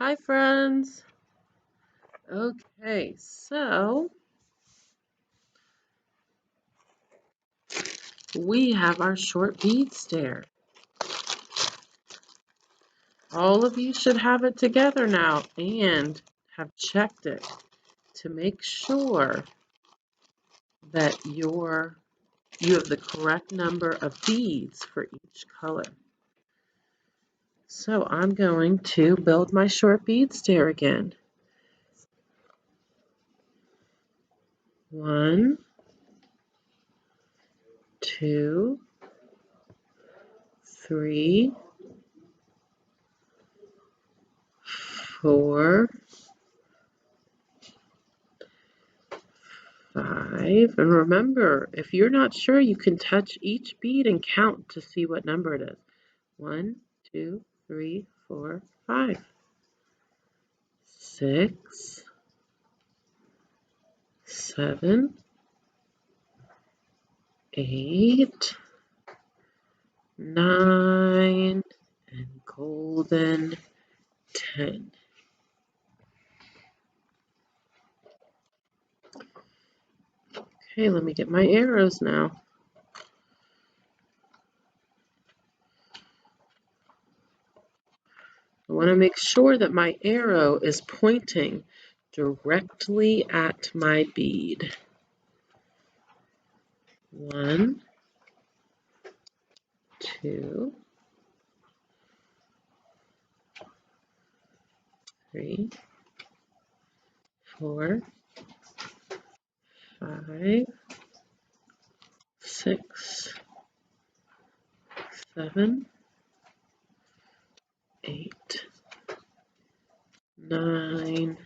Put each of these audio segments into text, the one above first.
Hi, friends. Okay, so we have our short bead stair. All of you should have it together now and have checked it to make sure that you have the correct number of beads for each color. So I'm going to build my short bead stair again. 1, 2, 3, 4, 5. And remember, if you're not sure, you can touch each bead and count to see what number it is. 1, 2, 3, 4, 5. 6, 7, 8, 9, and golden 10. Okay, let me get my arrows now. I want to make sure that my arrow is pointing directly at my bead. 1, 2, 3, 4, 5, 6, 7, 8, 9,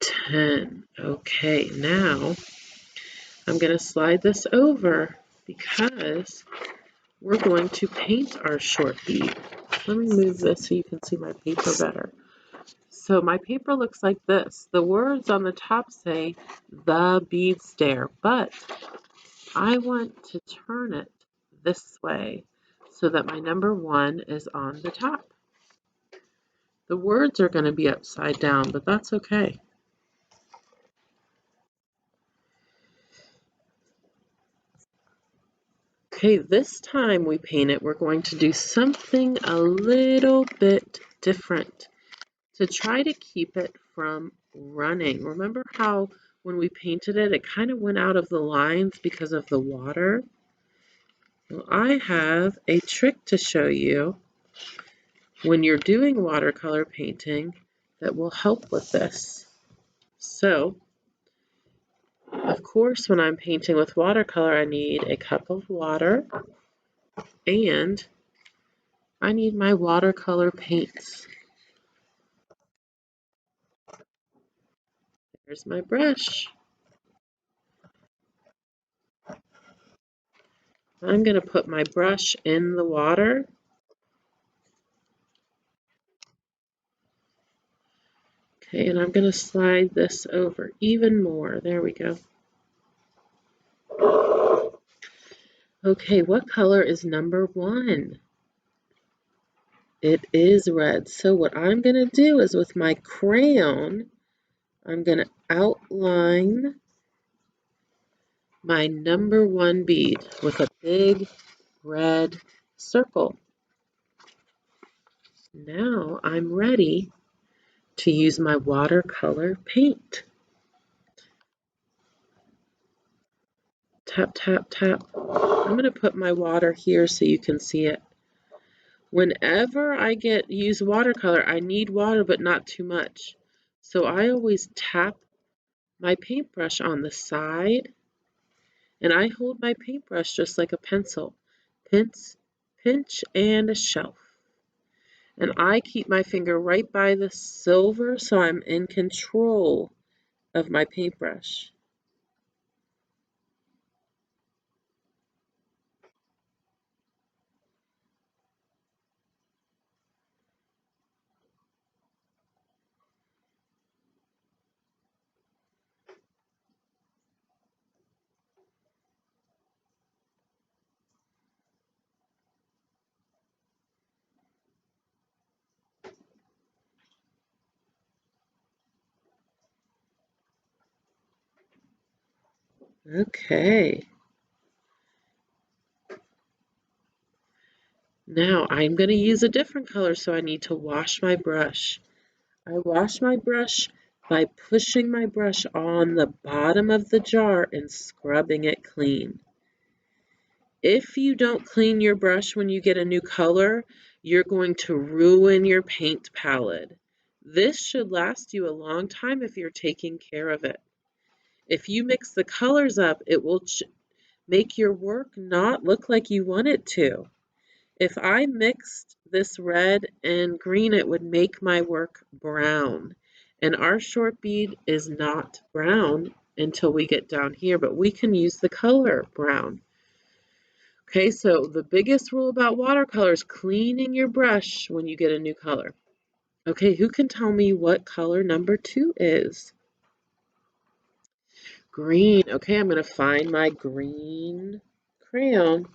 10. Okay, now I'm going to slide this over because we're going to paint our short bead. Let me move this so you can see my paper better. So my paper looks like this. The words on the top say the bead stair, but I want to turn it this way so that my number 1 is on the top. The words are going to be upside down, but that's okay. Okay, this time we paint it, we're going to do something a little bit different to try to keep it from running. Remember how when we painted it, it kind of went out of the lines because of the water? Well, I have a trick to show you when you're doing watercolor painting that will help with this. So, of course, when I'm painting with watercolor, I need a cup of water and I need my watercolor paints. There's my brush. I'm going to put my brush in the water. Okay, and I'm going to slide this over even more. There we go. Okay, what color is number 1? It is red. So what I'm going to do is with my crayon, I'm going to outline my number 1 bead with a big red circle. Now I'm ready to use my watercolor paint. Tap, tap, tap. I'm going to put my water here so you can see it. Whenever I use watercolor, I need water, but not too much. So I always tap my paintbrush on the side, and I hold my paintbrush just like a pencil. Pinch, pinch, and a shelf. And I keep my finger right by the silver so I'm in control of my paintbrush. Okay. Now I'm going to use a different color, so I need to wash my brush. I wash my brush by pushing my brush on the bottom of the jar and scrubbing it clean. If you don't clean your brush when you get a new color, you're going to ruin your paint palette. This should last you a long time if you're taking care of it. If you mix the colors up, it will make your work not look like you want it to. If I mixed this red and green, it would make my work brown. And our short bead is not brown until we get down here, but we can use the color brown. Okay, so the biggest rule about watercolor is cleaning your brush when you get a new color. Okay, who can tell me what color number 2 is? Green. Okay, I'm going to find my green crayon.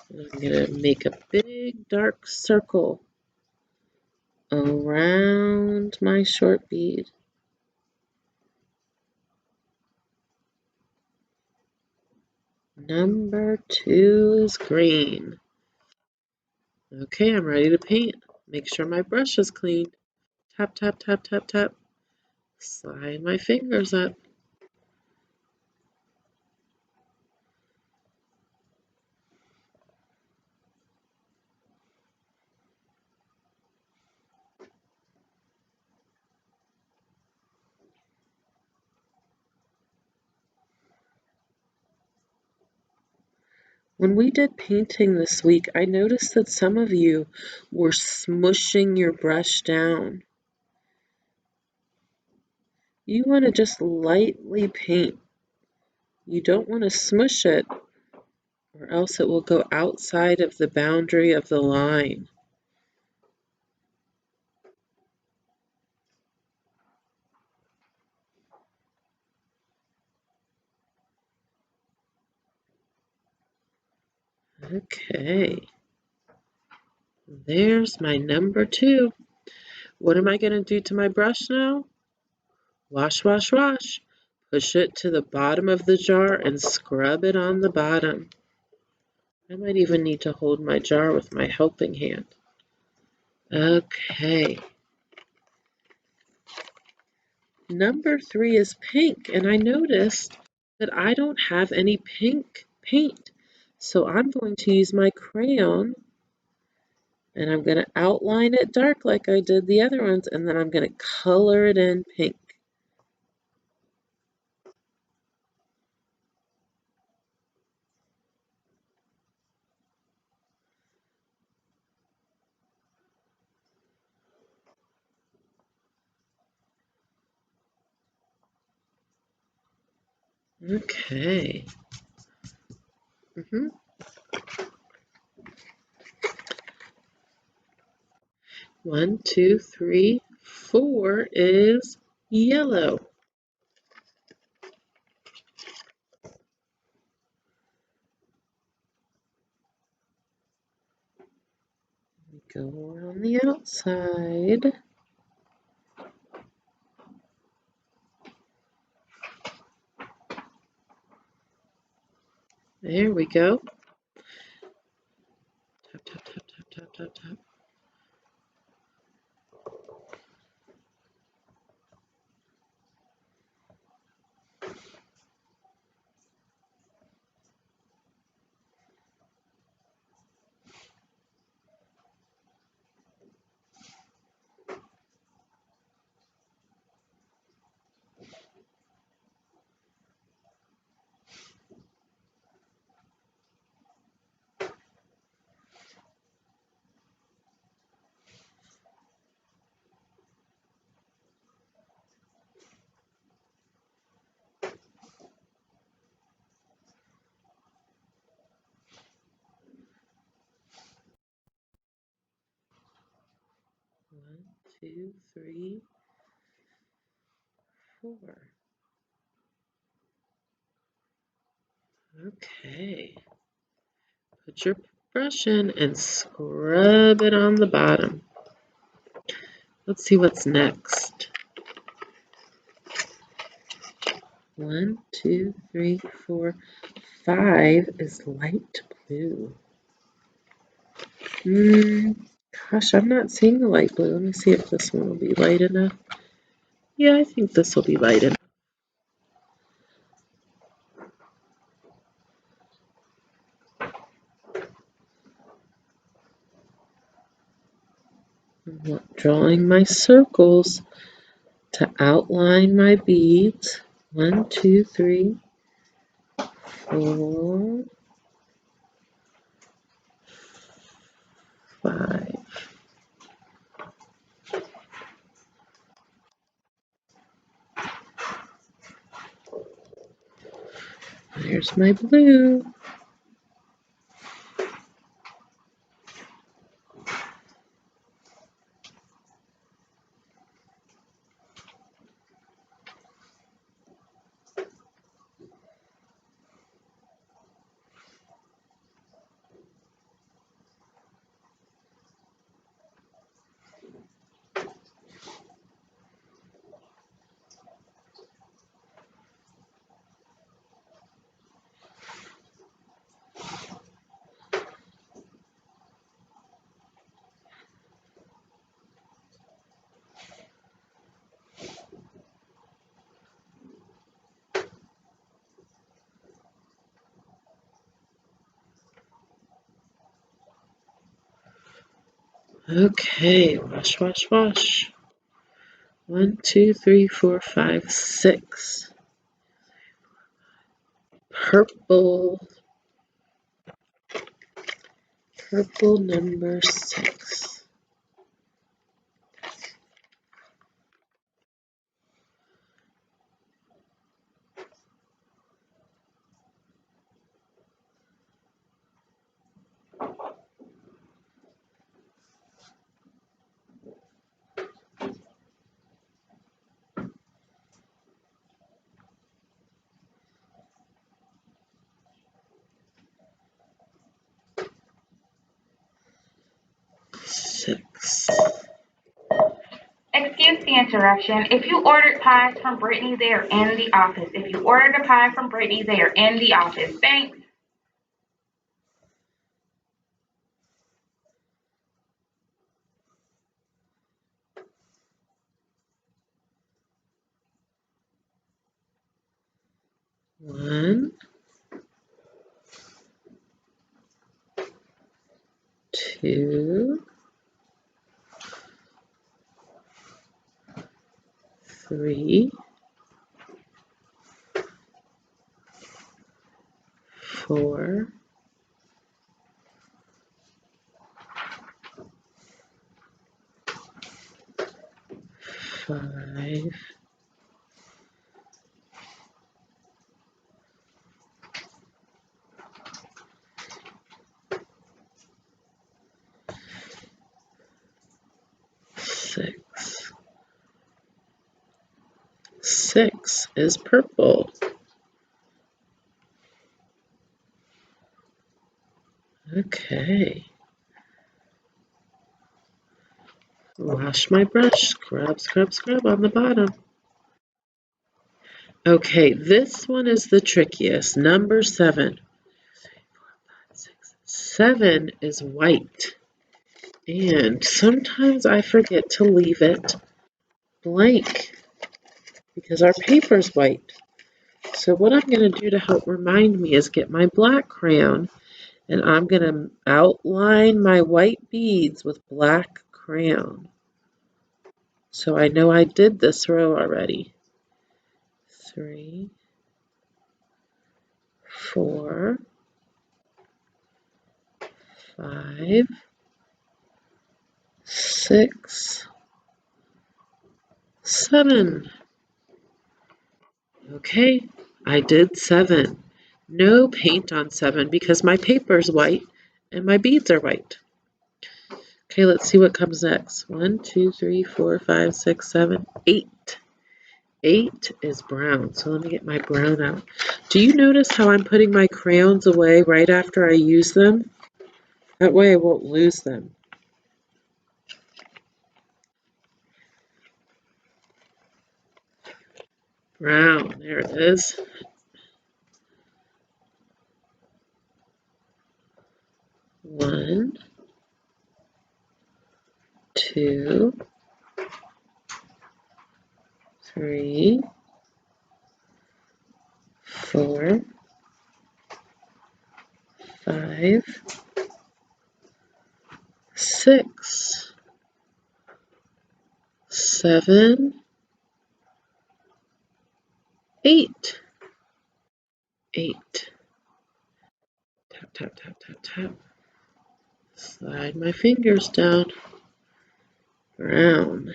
And I'm going to make a big dark circle around my short bead. Number 2 is green. Okay, I'm ready to paint. Make sure my brush is clean. Tap, tap, tap, tap, tap. Slide my fingers up. When we did painting this week, I noticed that some of you were smushing your brush down. You want to just lightly paint. You don't want to smush it, or else it will go outside of the boundary of the line. Okay, there's my number 2. What am I going to do to my brush now? Wash, wash, wash. Push it to the bottom of the jar and scrub it on the bottom. I might even need to hold my jar with my helping hand. Okay. Number 3 is pink, and I noticed that I don't have any pink paint. So I'm going to use my crayon, and I'm going to outline it dark like I did the other ones, and then I'm going to color it in pink. Okay. 1, 2, 3, 4 is yellow. Go around the outside. There we go. Tap, tap, tap, tap, tap, tap, tap. One, two, three, 4. Okay. Put your brush in and scrub it on the bottom. Let's see what's next. 1, 2, 3, 4, 5 is light blue. Gosh, I'm not seeing the light blue. Let me see if this one will be light enough. Yeah, I think this will be light enough. I'm drawing my circles to outline my beads. 1, 2, 3, 4, 5. There's my blue. Okay, wash, wash, wash. 1, 2, 3, 4, 5, 6. Purple. Purple number 6. Six. Excuse the interruption. If you ordered pies from Brittany, they are in the office. If you ordered a pie from Brittany, they are in the office. Thanks. 1, 2, 3, 4, 5, 6. 6 is purple. Okay. Wash my brush. Scrub, scrub, scrub on the bottom. Okay, this one is the trickiest. Number 7. 7 is white. And sometimes I forget to leave it blank because our paper's white. So what I'm going to do to help remind me is get my black crayon and I'm going to outline my white beads with black crayon. So I know I did this row already. 3, 4, 5, 6, 7. Okay, I did 7. No paint on 7 because my paper's white and my beads are white. Okay, let's see what comes next. 1, 2, 3, 4, 5, 6, 7, 8. 8 is brown, so let me get my brown out. Do you notice how I'm putting my crayons away right after I use them? That way I won't lose them. Brown, there it is. One, two, three, 4, 5, 6, 7, 8. 8. Tap, tap, tap, tap, tap. Slide my fingers down. Brown.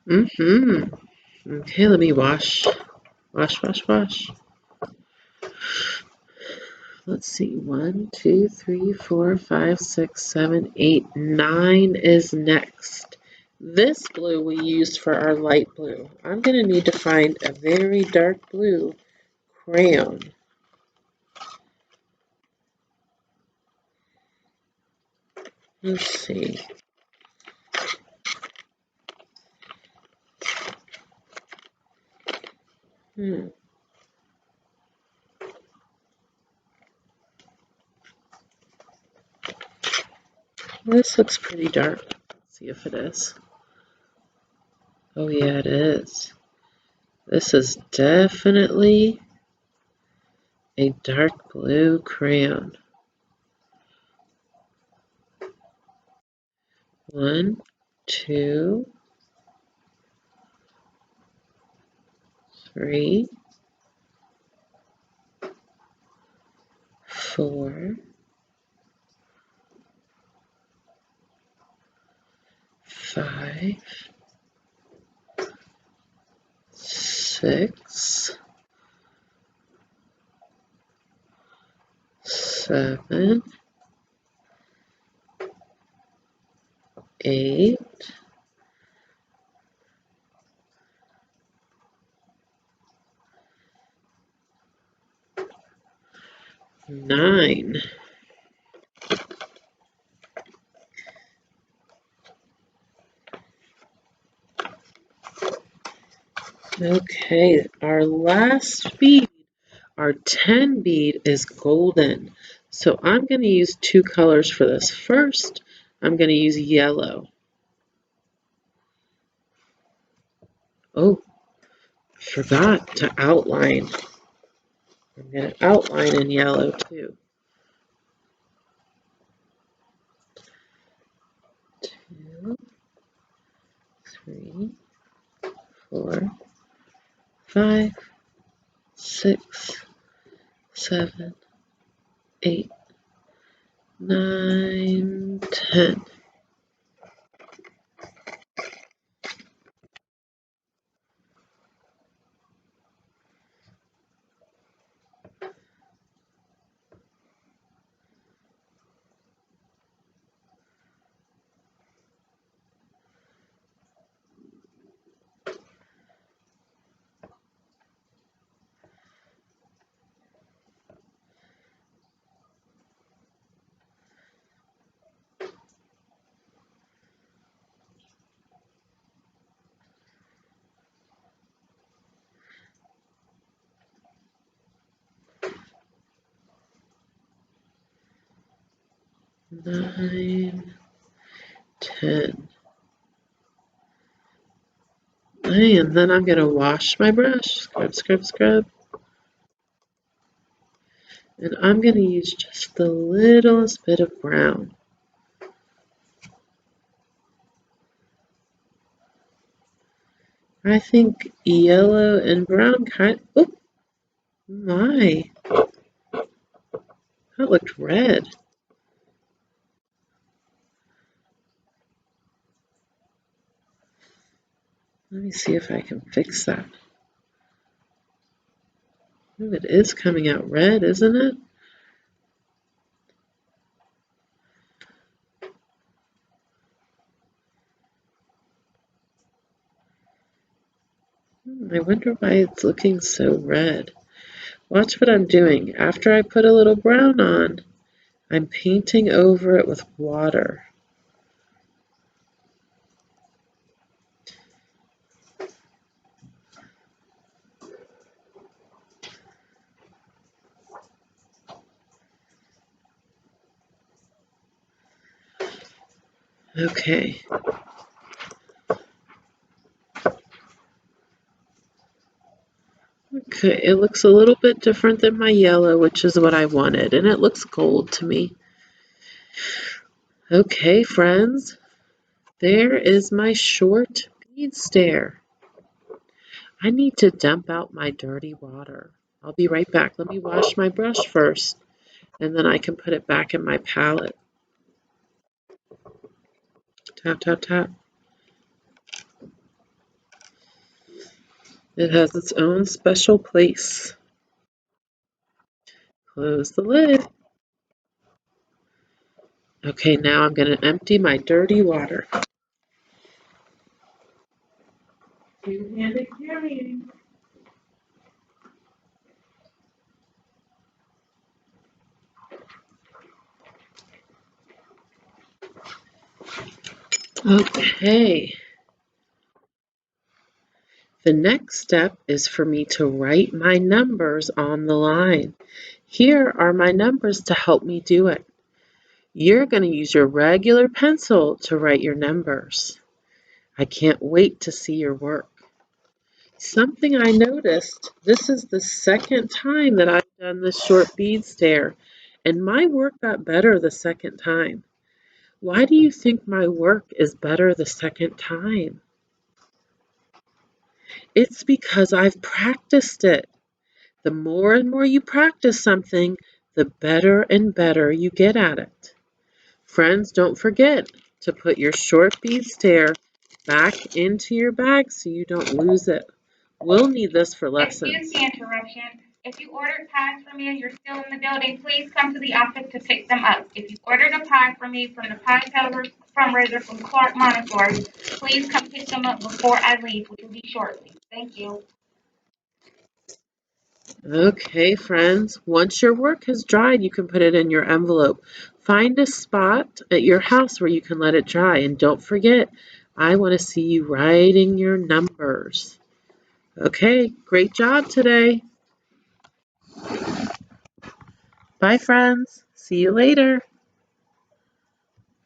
Okay, let me wash. Wash, wash, wash. Let's see. 1, 2, 3, 4, 5, 6, 7, 8, 9 is next. This blue we used for our light blue. I'm going to need to find a very dark blue crayon. Let's see. This looks pretty dark. Let's see if it is. Oh yeah, it is. This is definitely a dark blue crayon. 1, 2, 3, 4, 5, 6, 7, 8, 9. Okay, our last bead, our 10 bead is golden. So I'm going to use 2 colors for this. First, I'm going to use yellow. Oh, forgot to outline. I'm going to outline in yellow too. 2, 3, 4, 5, 6, 7, 8, 9, 10. 9, 10. And then I'm going to wash my brush. Scrub, scrub, scrub. And I'm going to use just the littlest bit of brown. I think yellow and brown oh my, that looked red. Let me see if I can fix that. Oh, it is coming out red, isn't it? I wonder why it's looking so red. Watch what I'm doing. After I put a little brown on, I'm painting over it with water. Okay. Okay, it looks a little bit different than my yellow, which is what I wanted, and it looks gold to me. Okay, friends, there is my short bead stair. I need to dump out my dirty water. I'll be right back. Let me wash my brush first, and then I can put it back in my palette. Tap, tap, tap. It has its own special place. Close the lid. Okay, now I'm going to empty my dirty water. Two-handed carrying. Okay. The next step is for me to write my numbers on the line. Here are my numbers to help me do it. You're going to use your regular pencil to write your numbers. I can't wait to see your work. Something I noticed, this is the second time that I've done this short bead stair, and my work got better the second time. Why do you think my work is better the second time? It's because I've practiced it. The more and more you practice something, the better and better you get at it. Friends, don't forget to put your short bead stair back into your bag so you don't lose it. We'll need this for lessons. Excuse the interruption. If you ordered pies from me and you're still in the building, please come to the office to pick them up. If you ordered a pie from me from the pie fundraiser from Clark Montessori, please come pick them up before I leave, which will be shortly. Thank you. Okay, friends, once your work has dried, you can put it in your envelope. Find a spot at your house where you can let it dry. And don't forget, I want to see you writing your numbers. Okay, great job today. Bye, friends. See you later.